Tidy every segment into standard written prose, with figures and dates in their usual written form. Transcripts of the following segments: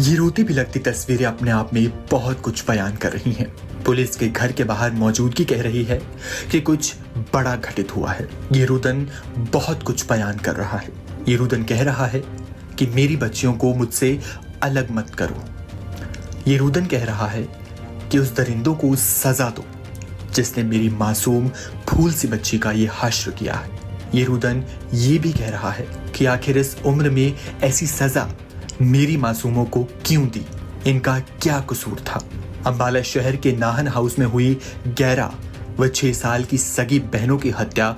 ये रोती भी लगती तस्वीरें अपने आप में बहुत कुछ बयान कर रही हैं। पुलिस के घर के बाहर मौजूदगी कह रही है कि कुछ बड़ा घटित हुआ है। ये रुदन बहुत कुछ बयान कर रहा है। ये रुदन कह रहा है कि मेरी बच्चियों को मुझसे अलग मत करो। ये रुदन कह रहा है कि उस दरिंदों को सजा दो जिसने मेरी मासूम फूल सी बच्ची का ये हश्र किया है। ये रुदन ये भी कह रहा है कि आखिर इस उम्र में ऐसी सजा मेरी मासूमों को क्यों दी, इनका क्या कसूर था। अंबाला शहर के नाहन हाउस में हुई 11 व 6 साल की सगी बहनों की हत्या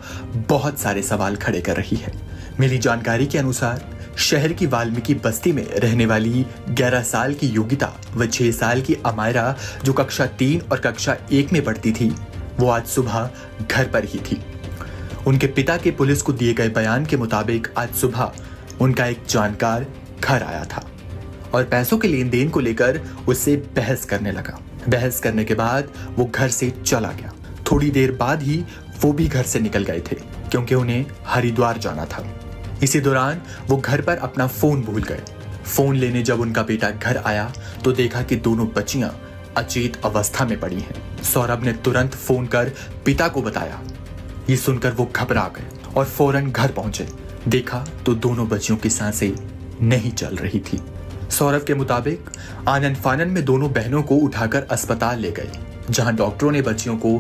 बहुत सारे सवाल खड़े कर रही है। मिली जानकारी के अनुसार शहर की वाल्मीकि बस्ती में रहने वाली 11 साल की योगिता व 6 साल की अमायरा जो कक्षा 3 और कक्षा 1 में पढ़ती थी, वो आज सुबह घर पर ही थी। उनके पिता के पुलिस को दिए गए बयान के मुताबिक आज सुबह उनका एक जानकार घर आया था और पैसों के लेन देन को लेकर उससे बहस करने लगा। बहस करने के बाद वो घर से चला गया। थोड़ी देर बाद ही वो भी घर से निकल गए थे क्योंकि उन्हें हरिद्वार जाना था। इसी दौरान वो घर पर अपना फोन भूल गए। फोन लेने जब उनका बेटा घर आया तो देखा कि दोनों बच्चियां अचेत अवस्था में पड़ी हैं। सौरभ ने तुरंत फोन कर पिता को बताया। ये सुनकर वो घबरा गए और फौरन घर पहुंचे। देखा तो दोनों बच्चियों की सांसें नहीं चल रही थी। सौरभ के मुताबिक आनन फानन में दोनों बहनों को उठाकर अस्पताल ले गए, जहां डॉक्टरों ने बच्चियों को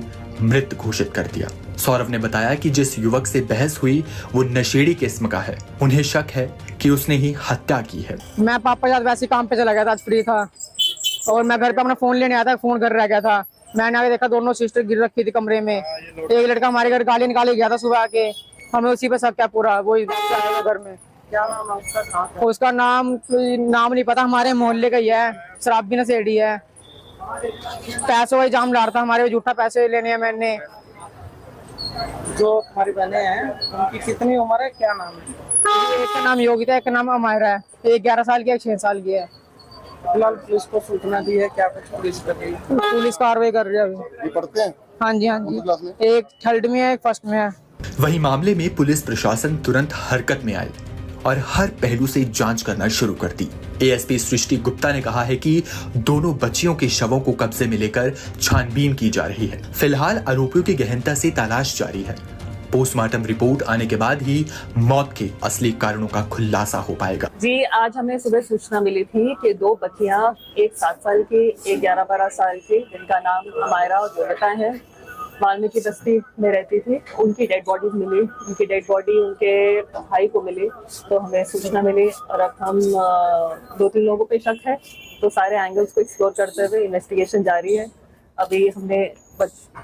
मृत घोषित कर दिया। सौरभ ने बताया कि जिस युवक से बहस हुई वो नशेड़ी किस्म का है। उन्हें शक है कि उसने ही हत्या की है। मैं पापा साथ वैसे काम पे चला गया था, आज फ्री था और मैं घर पे अपना फोन लेने आया था, फोन घर रह गया था। मैंने आगे देखा दोनों सिस्टर गिर रखी थी कमरे में। एक लड़का हमारे घर गाली निकाले गया था सुबह के, हमें उसी पे शक है पूरा। वो घर में क्या नाम है उसका नाम नहीं पता, हमारे मोहल्ले का ही है, शराब भी नशेड़ी है। पैसों का इल्जाम डाल था हमारे, झूठा पैसे लेने हैं मैंने। जो हमारी बहनें हैं उनकी कितनी उम्र है, क्या नाम है? एक का नाम योगिता, एक का नाम अमायरा है। एक 11 साल की, एक 6 साल की है। फिलहाल पुलिस को सूचना दी है, क्या कुछ पुलिस कर रही है? पुलिस कार्रवाई कर रही है अभी। पढ़ते हैं? हाँ जी, एक 3rd में है, एक 1st में है। वहीं मामले में पुलिस प्रशासन तुरंत हरकत में आई और हर पहलू से जांच करना शुरू कर दी। एएसपी सृष्टि गुप्ता ने कहा है कि दोनों बच्चियों के शवों को कब्जे में लेकर छानबीन की जा रही है। फिलहाल आरोपियों की गहनता से तलाश जारी है। पोस्टमार्टम रिपोर्ट आने के बाद ही मौत के असली कारणों का खुलासा हो पाएगा। जी, आज हमें सुबह सूचना मिली थी कि 2 बच्चियां, एक 7 साल की, एक 11-12 साल की, जिनका नाम अमायरा और योगिता है, वाल्मीकि बस्ती में रहती थी। उनकी डेड बॉडीज मिली। उनकी डेड बॉडी उनके भाई को मिली, तो हमें सूचना मिली और अब हम 2-3 लोगों पे शक है, तो सारे एंगल्स को एक्सप्लोर करते हुए इन्वेस्टिगेशन जारी है। अभी हमने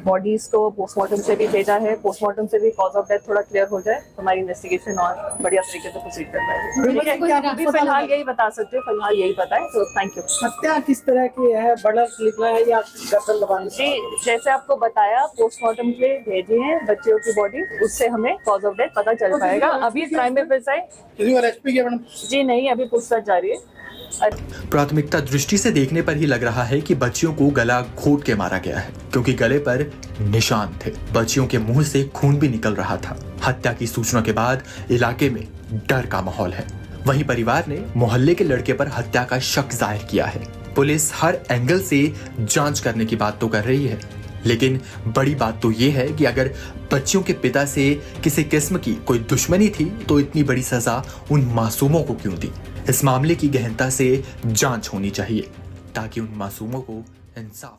बॉडीज को पोस्टमार्टम से भी भेजा है। पोस्टमार्टम से भी कॉज ऑफ डेथ थोड़ा क्लियर हो जाए तो हमारी इन्वेस्टिगेशन और बढ़िया तरीके से प्रोसीड कर पाएगी। फिलहाल यही बता सकते हैं, फिलहाल यही पता है, तो थैंक यू। हत्या किस तरह की है, बर्डर निकला है या गर्दन दबाने? जी, जैसे आपको बताया, पोस्टमार्टम के भेजी है बच्चियों की बॉडी, उससे हमें कॉज ऑफ डेथ पता चल पाएगा। अभी क्राइम में जी नहीं, अभी पूछताछ जारी है। प्राथमिकता दृष्टि से देखने पर ही लग रहा है कि बच्चियों को गला घोट के मारा गया है, क्योंकि गले पर निशान थे। बच्चियों के मुंह से खून भी निकल रहा था। हत्या की सूचना के बाद इलाके में डर का माहौल है। वहीं परिवार ने मोहल्ले के लड़के पर हत्या का शक जाहिर किया है। पुलिस हर एंगल से जांच करने की बात तो कर रही है, लेकिन बड़ी बात तो ये है कि अगर बच्चियों के पिता से किसी किस्म की कोई दुश्मनी थी तो इतनी बड़ी सजा उन मासूमों को क्यों दी। इस मामले की गहनता से जांच होनी चाहिए ताकि उन मासूमों को इंसाफ